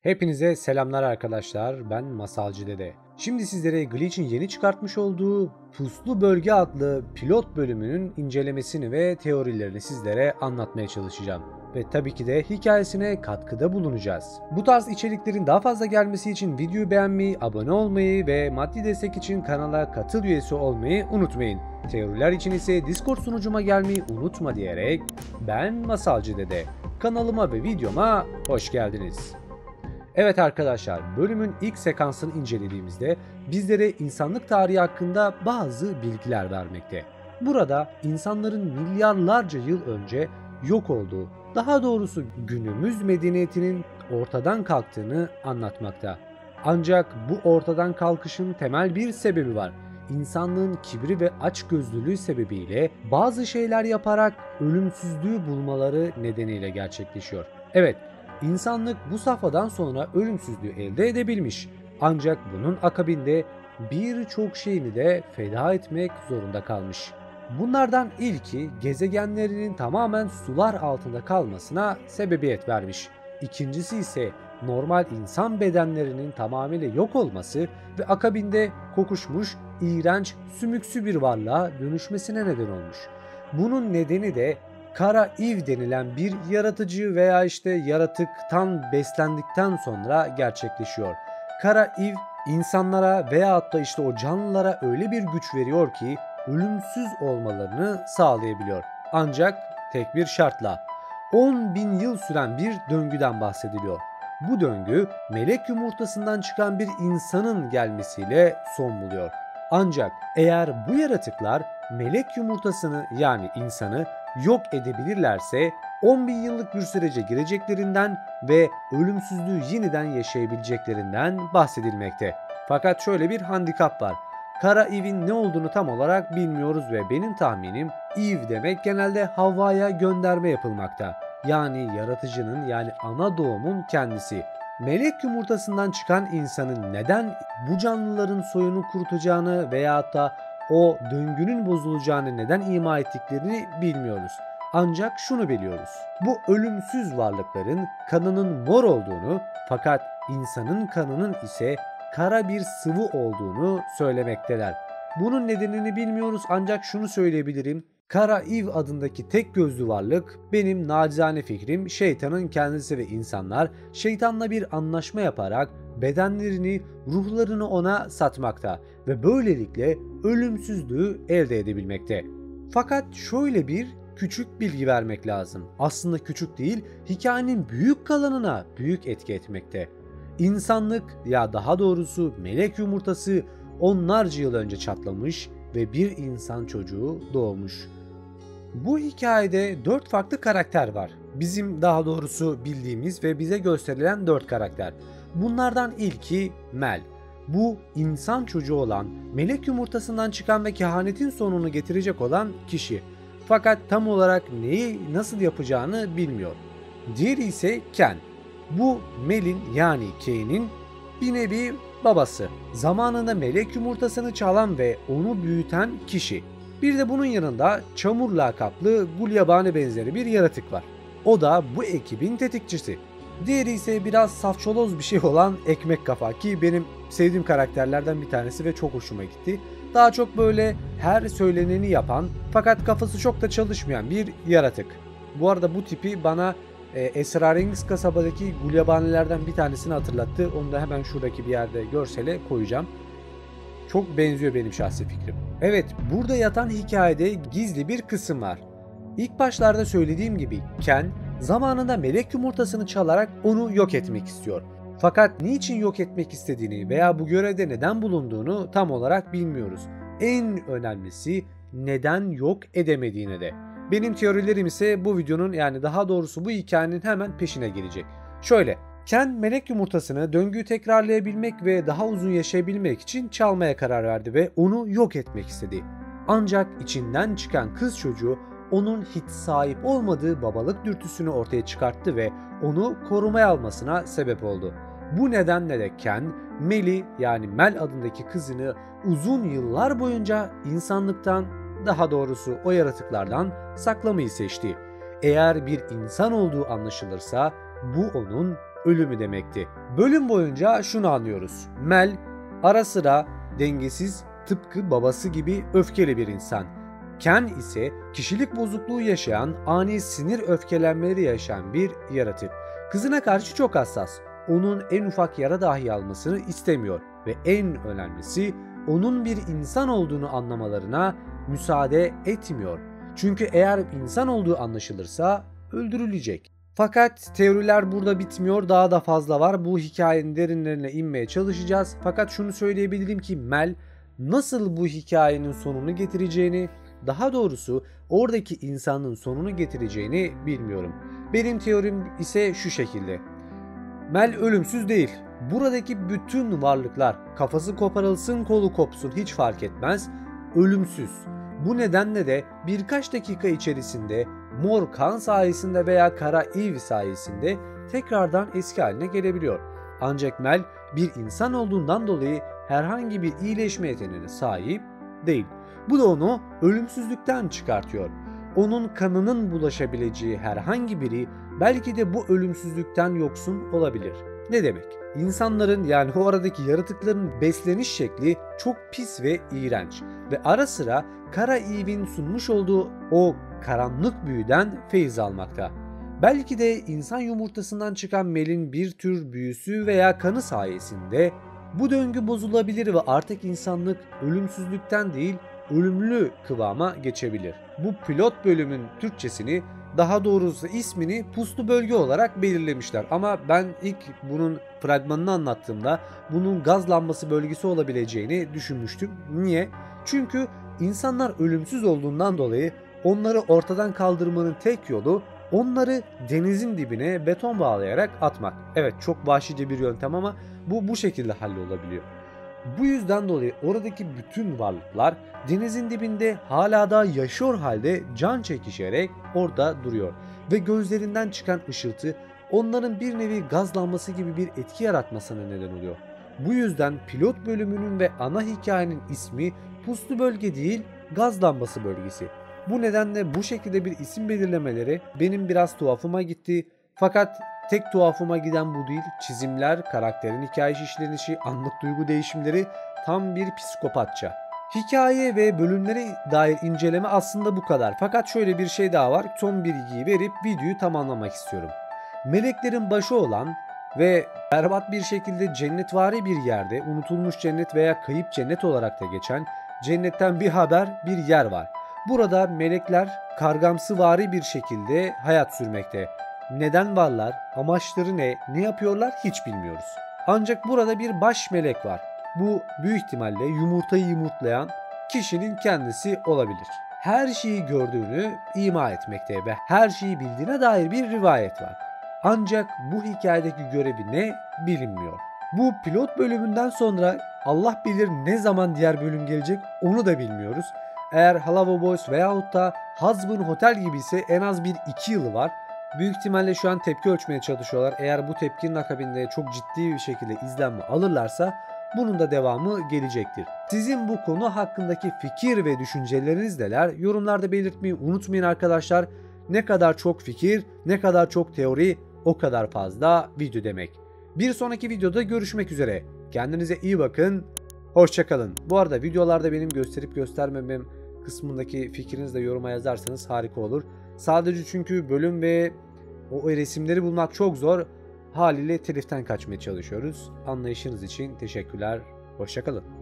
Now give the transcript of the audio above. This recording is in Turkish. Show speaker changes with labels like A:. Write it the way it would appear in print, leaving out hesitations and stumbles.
A: Hepinize selamlar arkadaşlar. Ben Masalcı Dede. Şimdi sizlere Glitch'in yeni çıkartmış olduğu Puslu Bölge adlı pilot bölümünün incelemesini ve teorilerini sizlere anlatmaya çalışacağım. Ve tabii ki de hikayesine katkıda bulunacağız. Bu tarz içeriklerin daha fazla gelmesi için videoyu beğenmeyi, abone olmayı ve maddi destek için kanala katıl üyesi olmayı unutmayın. Teoriler için ise Discord sunucuma gelmeyi unutma diyerek ben Masalcı Dede. Kanalıma ve videoma hoş geldiniz. Evet arkadaşlar, bölümün ilk sekansını incelediğimizde bizlere insanlık tarihi hakkında bazı bilgiler vermekte. Burada insanların milyarlarca yıl önce yok olduğu, daha doğrusu günümüz medeniyetinin ortadan kalktığını anlatmakta. Ancak bu ortadan kalkışın temel bir sebebi var. İnsanlığın kibri ve açgözlülüğü sebebiyle bazı şeyler yaparak ölümsüzlüğü bulmaları nedeniyle gerçekleşiyor. Evet, İnsanlık bu safhadan sonra ölümsüzlüğü elde edebilmiş. Ancak bunun akabinde birçok şeyini de feda etmek zorunda kalmış. Bunlardan ilki gezegenlerinin tamamen sular altında kalmasına sebebiyet vermiş. İkincisi ise normal insan bedenlerinin tamamıyla yok olması ve akabinde kokuşmuş, iğrenç, sümüksü bir varlığa dönüşmesine neden olmuş. Bunun nedeni de Kara Eve denilen bir yaratıcı veya yaratıktan beslendikten sonra gerçekleşiyor. Kara Eve insanlara veyahut da o canlılara öyle bir güç veriyor ki ölümsüz olmalarını sağlayabiliyor. Ancak tek bir şartla 10.000 yıl süren bir döngüden bahsediliyor. Bu döngü melek yumurtasından çıkan bir insanın gelmesiyle son buluyor. Ancak eğer bu yaratıklar melek yumurtasını yani insanı yok edebilirlerse 10.000 yıllık bir sürece gireceklerinden ve ölümsüzlüğü yeniden yaşayabileceklerinden bahsedilmekte. Fakat şöyle bir handikap var. Kara Eve'in ne olduğunu tam olarak bilmiyoruz ve benim tahminim Eve demek genelde Havva'ya gönderme yapılmakta. Yani yaratıcının yani ana doğumun kendisi. Melek yumurtasından çıkan insanın neden bu canlıların soyunu kurutacağını veyahut da o döngünün bozulacağını neden ima ettiklerini bilmiyoruz. Ancak şunu biliyoruz. Bu ölümsüz varlıkların kanının mor olduğunu fakat insanın kanının ise kara bir sıvı olduğunu söylemekteler. Bunun nedenini bilmiyoruz ancak şunu söyleyebilirim. Kara Eve adındaki tek gözlü varlık benim nacizane fikrim şeytanın kendisi ve insanlar şeytanla bir anlaşma yaparak bedenlerini, ruhlarını ona satmakta ve böylelikle ölümsüzlüğü elde edebilmekte. Fakat şöyle bir küçük bilgi vermek lazım. Aslında küçük değil, hikayenin büyük kalanına büyük etki etmekte. İnsanlık ya daha doğrusu melek yumurtası onlarca yıl önce çatlamış ve bir insan çocuğu doğmuş. Bu hikayede 4 farklı karakter var. Bizim daha doğrusu bildiğimiz ve bize gösterilen 4 karakter. Bunlardan ilki Mel. Bu insan çocuğu olan, melek yumurtasından çıkan ve kehanetin sonunu getirecek olan kişi. Fakat tam olarak neyi nasıl yapacağını bilmiyor. Diğeri ise Ken. Bu Mel'in yani Kane'in bir nevi babası. Zamanında melek yumurtasını çalan ve onu büyüten kişi. Bir de bunun yanında Çamur lakaplı gulyabani benzeri bir yaratık var. O da bu ekibin tetikçisi. Diğeri ise biraz safçoloz bir şey olan Ekmek Kafa ki benim sevdiğim karakterlerden bir tanesi ve çok hoşuma gitti. Daha çok böyle her söyleneni yapan fakat kafası çok da çalışmayan bir yaratık. Bu arada bu tipi bana Esrarengiz kasabadaki gulyabanilerden bir tanesini hatırlattı. Onu da hemen şuradaki bir yerde görsele koyacağım. Çok benziyor benim şahsi fikrim. Evet, burada yatan hikayede gizli bir kısım var. İlk başlarda söylediğim gibi Ken zamanında melek yumurtasını çalarak onu yok etmek istiyor. Fakat niçin yok etmek istediğini veya bu görevde neden bulunduğunu tam olarak bilmiyoruz. En önemlisi neden yok edemediğine de. Benim teorilerim ise bu videonun yani daha doğrusu bu hikayenin hemen peşine gelecek. Şöyle, Ken melek yumurtasını döngüyü tekrarlayabilmek ve daha uzun yaşayabilmek için çalmaya karar verdi ve onu yok etmek istedi. Ancak içinden çıkan kız çocuğu onun hiç sahip olmadığı babalık dürtüsünü ortaya çıkarttı ve onu korumaya almasına sebep oldu. Bu nedenle de Ken, Mel'i yani Mel adındaki kızını uzun yıllar boyunca insanlıktan, daha doğrusu o yaratıklardan saklamayı seçti. Eğer bir insan olduğu anlaşılırsa bu onun ölümü demekti. Bölüm boyunca şunu anlıyoruz. Mel ara sıra dengesiz, tıpkı babası gibi öfkeli bir insan. Ken ise kişilik bozukluğu yaşayan, ani sinir öfkelenmeleri yaşayan bir yaratık. Kızına karşı çok hassas. Onun en ufak yara dahi almasını istemiyor ve en önemlisi onun bir insan olduğunu anlamalarına müsaade etmiyor. Çünkü eğer insan olduğu anlaşılırsa öldürülecek. Fakat teoriler burada bitmiyor, daha da fazla var. Bu hikayenin derinlerine inmeye çalışacağız. Fakat şunu söyleyebilirim ki Mel nasıl bu hikayenin sonunu getireceğini, daha doğrusu oradaki insanın sonunu getireceğini bilmiyorum. Benim teorim ise şu şekilde. Mel ölümsüz değil. Buradaki bütün varlıklar, kafası koparılsın kolu kopsun hiç fark etmez, ölümsüz. Bu nedenle de birkaç dakika içerisinde mor kan sayesinde veya kara Eve sayesinde tekrardan eski haline gelebiliyor. Ancak Mel bir insan olduğundan dolayı herhangi bir iyileşme yeteneğine sahip değil. Bu da onu ölümsüzlükten çıkartıyor. Onun kanının bulaşabileceği herhangi biri belki de bu ölümsüzlükten yoksun olabilir. Ne demek? İnsanların, yani o aradaki yaratıkların besleniş şekli çok pis ve iğrenç ve ara sıra Kara Eve'in sunmuş olduğu o karanlık büyüden feyiz almakta. Belki de insan yumurtasından çıkan Mel'in bir tür büyüsü veya kanı sayesinde bu döngü bozulabilir ve artık insanlık ölümsüzlükten değil ölümlü kıvama geçebilir. Bu pilot bölümün Türkçesini, daha doğrusu ismini puslu bölge olarak belirlemişler. Ama ben ilk bunun fragmanını anlattığımda bunun gaz lambası bölgesi olabileceğini düşünmüştüm. Niye? Çünkü insanlar ölümsüz olduğundan dolayı onları ortadan kaldırmanın tek yolu onları denizin dibine beton bağlayarak atmak. Evet, çok vahşice bir yöntem ama bu şekilde hallolabiliyor. Bu yüzden dolayı oradaki bütün varlıklar denizin dibinde hala da yaşıyor halde can çekişerek orada duruyor. Ve gözlerinden çıkan ışıltı onların bir nevi gaz lambası gibi bir etki yaratmasına neden oluyor. Bu yüzden pilot bölümünün ve ana hikayenin ismi puslu bölge değil gaz lambası bölgesi. Bu nedenle bu şekilde bir isim belirlemeleri benim biraz tuhafıma gitti. Fakat tek tuhafıma giden bu değil. Çizimler, karakterin hikaye işlenişi, anlık duygu değişimleri tam bir psikopatça. Hikaye ve bölümlere dair inceleme aslında bu kadar. Fakat şöyle bir şey daha var. Son bilgiyi verip videoyu tamamlamak istiyorum. Meleklerin başı olan ve berbat bir şekilde cennetvari bir yerde, unutulmuş cennet veya kayıp cennet olarak da geçen cennetten bir haber bir yer var. Burada melekler kargamsıvari bir şekilde hayat sürmekte. Neden varlar, amaçları ne yapıyorlar hiç bilmiyoruz. Ancak burada bir baş melek var. Bu büyük ihtimalle yumurtayı yumurtlayan kişinin kendisi olabilir. Her şeyi gördüğünü ima etmekte ve her şeyi bildiğine dair bir rivayet var. Ancak bu hikayedeki görevi ne bilinmiyor. Bu pilot bölümünden sonra Allah bilir ne zaman diğer bölüm gelecek onu da bilmiyoruz. Eğer Halavo Boys veyahut da Husband Hotel gibi ise en az bir 2 yılı var. Büyük ihtimalle şu an tepki ölçmeye çalışıyorlar. Eğer bu tepkinin akabinde çok ciddi bir şekilde izlenme alırlarsa bunun da devamı gelecektir. Sizin bu konu hakkındaki fikir ve düşünceleriniz neler? Yorumlarda belirtmeyi unutmayın arkadaşlar. Ne kadar çok fikir, ne kadar çok teori, o kadar fazla video demek. Bir sonraki videoda görüşmek üzere. Kendinize iyi bakın. Hoşça kalın. Bu arada videolarda benim gösterip göstermemem kısmındaki fikrinizi de yoruma yazarsanız harika olur. Sadece çünkü bölüm ve o resimleri bulmak çok zor. Haliyle teliften kaçmaya çalışıyoruz. Anlayışınız için teşekkürler. Hoşça kalın.